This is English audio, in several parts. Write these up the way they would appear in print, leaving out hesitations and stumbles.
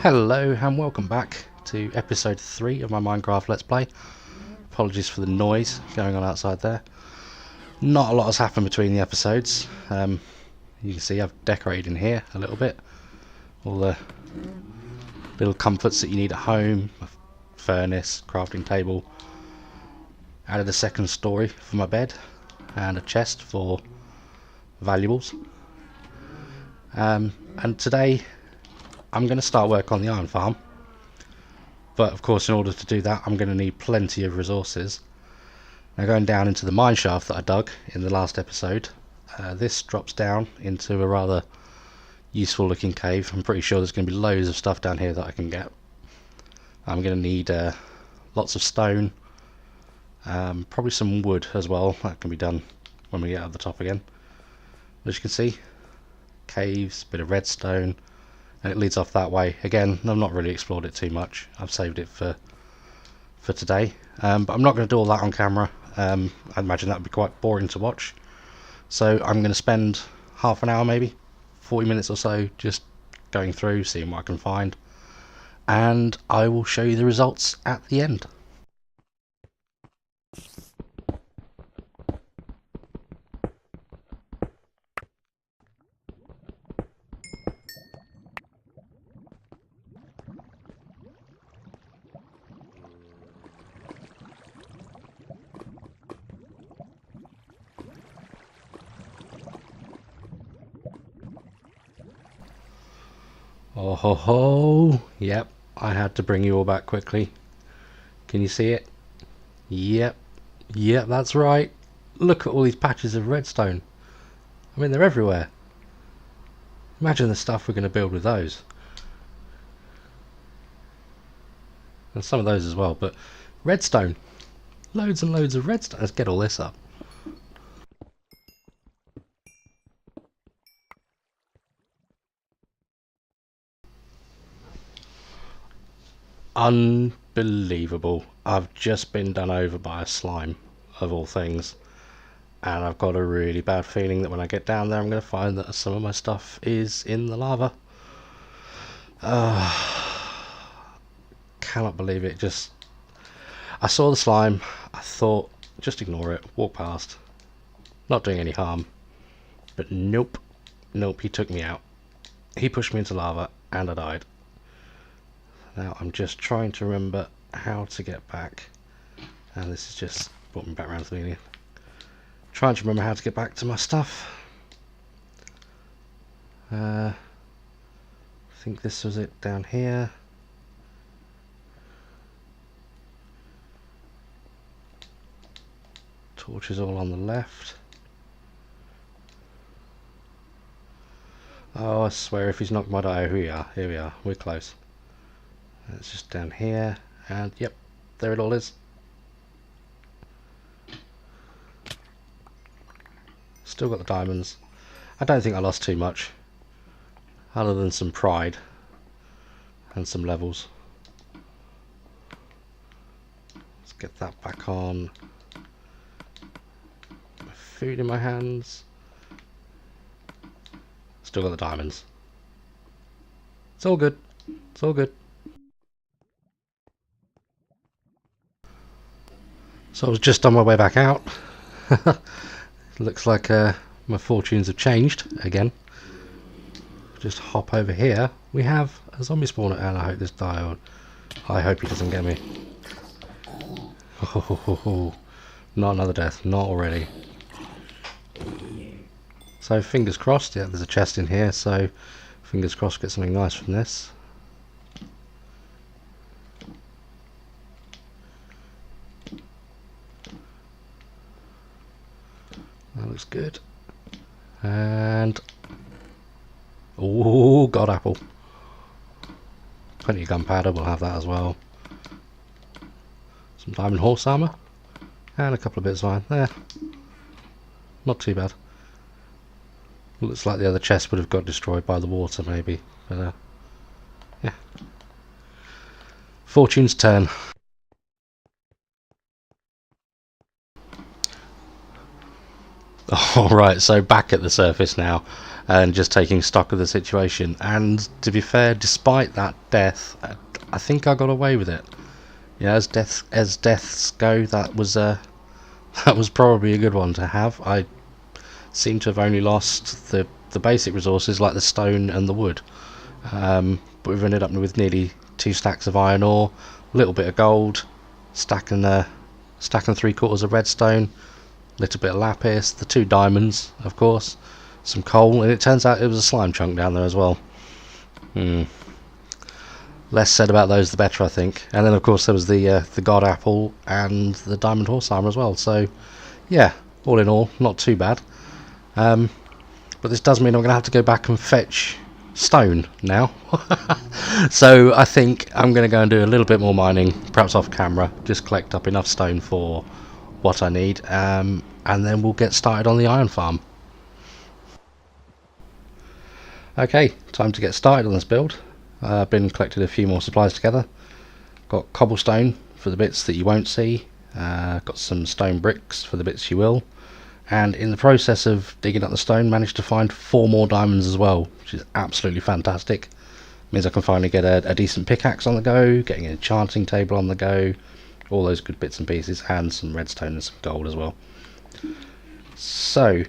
Hello and welcome back to episode 3 of my Minecraft Let's Play. Apologies for the noise going on outside there. Not a lot has happened between the episodes. You can see I've decorated in here a little bit. All the little comforts that you need at home. A furnace, crafting table. Added a second story for my bed. And a chest for valuables. And today I'm going to start work on the iron farm, but of course in order to do that I'm going to need plenty of resources. Now, going down into the mine shaft that I dug in the last episode, this drops down into a rather useful looking cave. I'm pretty sure there's going to be loads of stuff down here that I can get. I'm going to need lots of stone, probably some wood as well. That can be done when we get up the top again. As you can see, caves, bit of redstone, and it leads off that way. Again, I've not really explored it too much. I've saved it for today, but I'm not going to do all that on camera. I imagine that would be quite boring to watch, so I'm going to spend half an hour, maybe 40 minutes or so, just going through, seeing what I can find, and I will show you the results at the end. Oh ho ho! Yep, I had to bring you all back quickly. Can you see it? Yep, that's right. Look at all these patches of redstone. I mean, they're everywhere. Imagine the stuff we're going to build with those. And some of those as well, but redstone. Loads and loads of redstone. Let's get all this up. Unbelievable. I've just been done over by a slime, of all things, and I've got a really bad feeling that when I get down there I'm going to find that some of my stuff is in the lava. Cannot believe it. I saw the slime, I thought just ignore it, walk past, not doing any harm, but nope, he took me out. He pushed me into lava and I died. Now I'm just trying to remember how to get back, and this has just brought me back around to the beginning. Trying to remember how to get back to my stuff. I think this was it down here. Torches all on the left. Oh, I swear if he's knocked my die, here we are, we're close. It's just down here, and yep, there it all is. Still got the diamonds. I don't think I lost too much, other than some pride and some levels. Let's get that back on. Food in my hands. Still got the diamonds. It's all good. It's all good. So I was just on my way back out. Looks like my fortunes have changed again. Just hop over here. We have a zombie spawner, and I hope this diode. I hope he doesn't get me. Oh, not another death. Not already. So fingers crossed. Yeah, there's a chest in here, so fingers crossed get something nice from this. That looks good. And oh, god apple. Plenty of gunpowder, we'll have that as well. Some diamond horse armor. And a couple of bits of iron. There. Not too bad. Looks like the other chest would have got destroyed by the water maybe. But yeah. Fortune's turn. Alright, so back at the surface now. and just taking stock of the situation. And to be fair, despite that death, I think I got away with it. Yeah, as deaths go, that was that was probably a good one to have. I seem to have only lost the basic resources like the stone and the wood, but we've ended up with nearly 2 stacks of iron ore, a little bit of gold, stack and 3/4 of redstone, a little bit of lapis, the 2 diamonds, of course, some coal, and it turns out it was a slime chunk down there as well. Less said about those the better, I think. And then of course there was the god apple and the diamond horse armor as well. So yeah, all in all, not too bad. But this does mean I'm going to have to go back and fetch stone now. So I think I'm going to go and do a little bit more mining, perhaps off camera, just collect up enough stone for what I need, and then we'll get started on the iron farm. Okay, time to get started on this build. I've been collected a few more supplies together. Got cobblestone for the bits that you won't see, got some stone bricks for the bits you will, and in the process of digging up the stone managed to find 4 more diamonds as well, which is absolutely fantastic. Means I can finally get a decent pickaxe on the go, getting an enchanting table on the go, all those good bits and pieces, and some redstone and some gold as well. So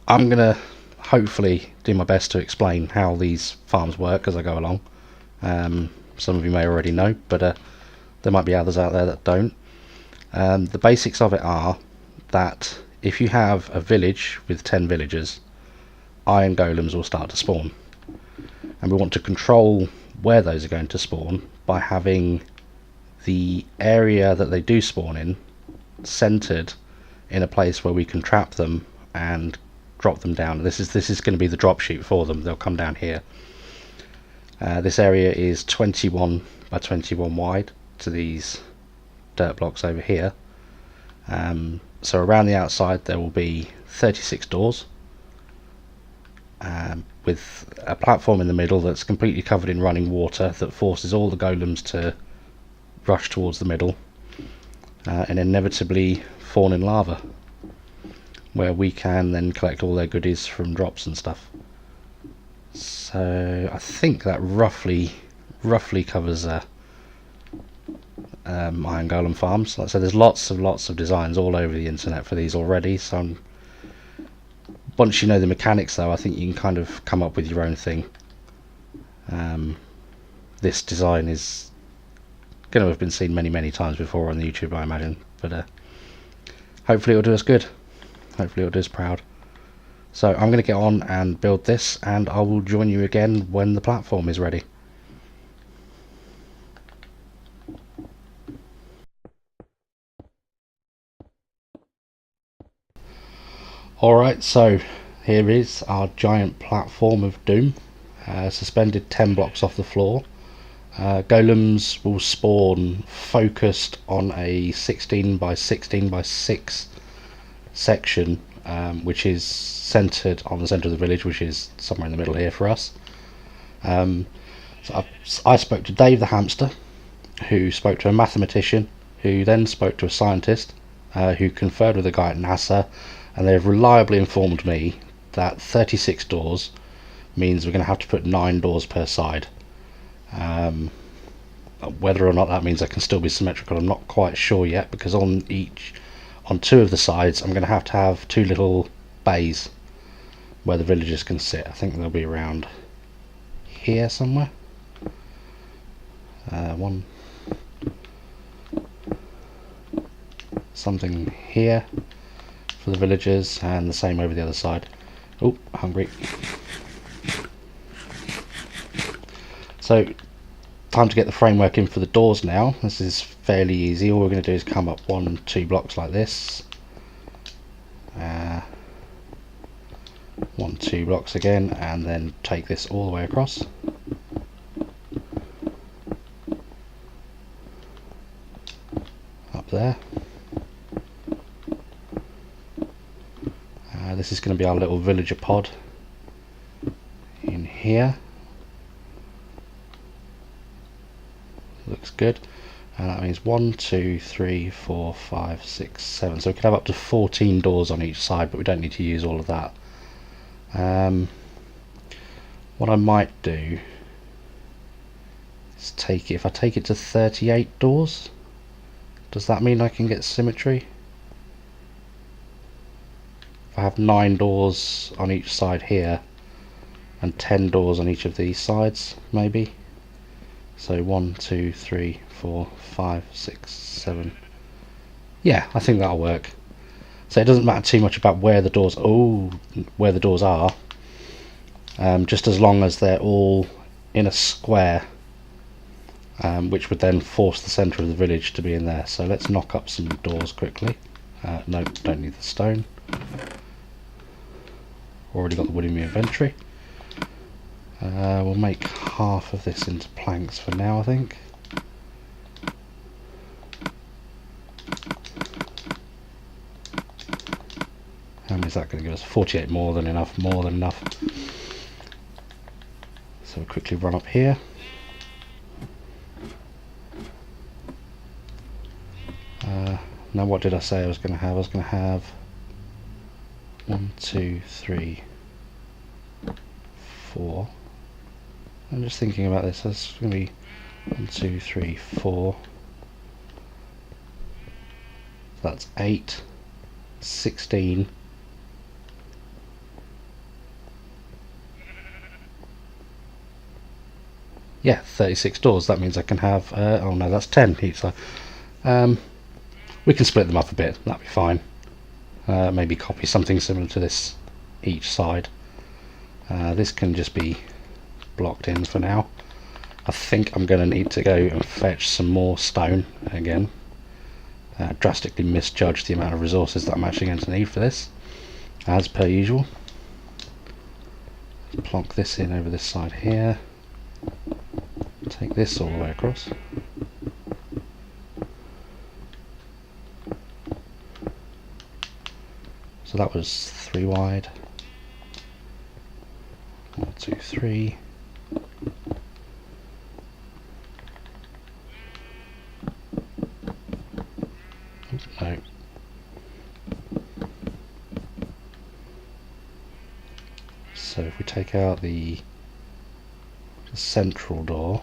I'm gonna hopefully do my best to explain how these farms work as I go along. Some of you may already know, but there might be others out there that don't. The basics of it are that if you have a village with 10 villagers, iron golems will start to spawn, and we want to control where those are going to spawn by having the area that they do spawn in centered in a place where we can trap them and drop them down. This is going to be the drop chute for them. They'll come down here. This area is 21 by 21 wide to these dirt blocks over here. So around the outside there will be 36 doors, with a platform in the middle that's completely covered in running water that forces all the golems to rush towards the middle, and inevitably fawn in lava, where we can then collect all their goodies from drops and stuff. So I think that roughly covers Iron Golem farms. Like I said, there's lots of designs all over the internet for these already, so once you know the mechanics though, I think you can kind of come up with your own thing. This design is going to have been seen many times before on YouTube, I imagine, but hopefully it'll do us good. Hopefully it'll do us proud. So I'm going to get on and build this, and I will join you again when the platform is ready. Alright, so here is our giant platform of doom, suspended 10 blocks off the floor. Golems will spawn focused on a 16 by 16 by 6 section, which is centered on the center of the village, which is somewhere in the middle here for us. So I spoke to Dave the hamster, who spoke to a mathematician, who then spoke to a scientist, who conferred with a guy at NASA, and they've reliably informed me that 36 doors means we're going to have to put 9 doors per side. Whether or not that means they can still be symmetrical, I'm not quite sure yet, because on 2 of the sides I'm going to have 2 little bays where the villagers can sit. I think they'll be around here somewhere. One, something here for the villagers, and the same over the other side. Oh, hungry. So time to get the framework in for the doors now. This is fairly easy. All we're going to do is come up 1-2 blocks like this, 1-2 blocks again, and then take this all the way across. Up there. This is going to be our little villager pod in here. Looks good. And that means 1, 2, 3, 4, 5, 6, 7. So we can have up to 14 doors on each side, but we don't need to use all of that. What I might do is if I take it to 38 doors, does that mean I can get symmetry? If I have 9 doors on each side here and 10 doors on each of these sides, maybe. So 1, 2, 3, 4, 5, 6, 7. Yeah, I think that'll work. So it doesn't matter too much about where the doors are, just as long as they're all in a square, which would then force the centre of the village to be in there. So let's knock up some doors quickly. No, don't need the stone. Already got the wood in my inventory. We'll make half of this into planks for now, I think. How many is that going to give us? 48, more than enough, more than enough. So we'll quickly run up here. Now what did I say I was going to have? I was going to have 1, 2, 3, 4. I'm just thinking about this. That's going to be 1, 2, 3, 4. That's 8, 16. Yeah, 36 doors. That means I can have, oh no, that's 10 each side. We can split them up a bit, that'd be fine. Maybe copy something similar to this each side. This can just be blocked in for now. I think I'm going to need to go and fetch some more stone again. Drastically misjudged the amount of resources that I'm actually going to need for this, as per usual. Plonk this in over this side here. Take this all the way across. So that was 3 wide. 1, 2, 3. No. So if we take out the central door,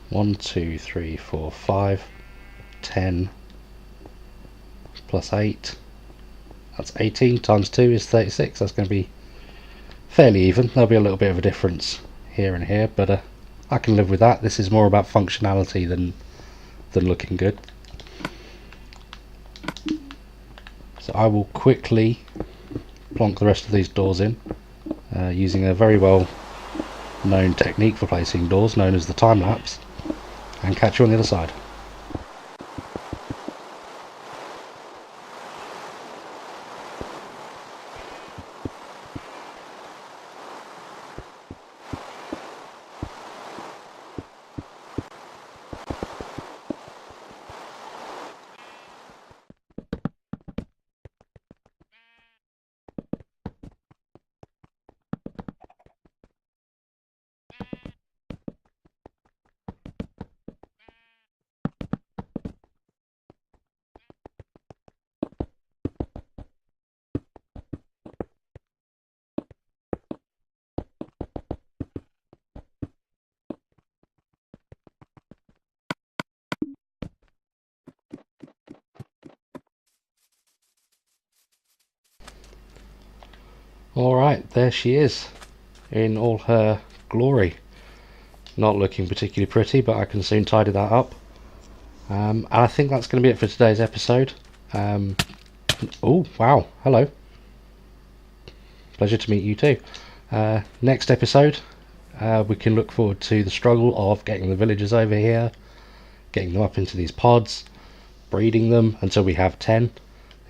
one, 2, 3, 4, 5, 10 plus 8. That's 18 times 2 is 36. That's going to be fairly even. There'll be a little bit of a difference here and here, but I can live with that. This is more about functionality than looking good. So I will quickly plonk the rest of these doors in using a very well known technique for placing doors known as the time lapse, and catch you on the other side. Alright, there she is in all her glory. Not looking particularly pretty, but I can soon tidy that up. And I think that's going to be it for today's episode. Oh, wow, hello. Pleasure to meet you too. Next episode, we can look forward to the struggle of getting the villagers over here, getting them up into these pods, breeding them until we have 10,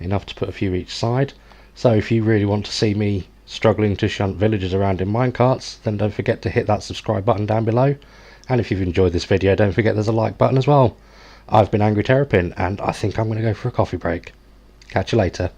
enough to put a few each side. So if you really want to see me struggling to shunt villagers around in minecarts, then don't forget to hit that subscribe button down below. And if you've enjoyed this video, don't forget there's a like button as well. I've been AngryTerrapin, and I think I'm going to go for a coffee break. Catch you later.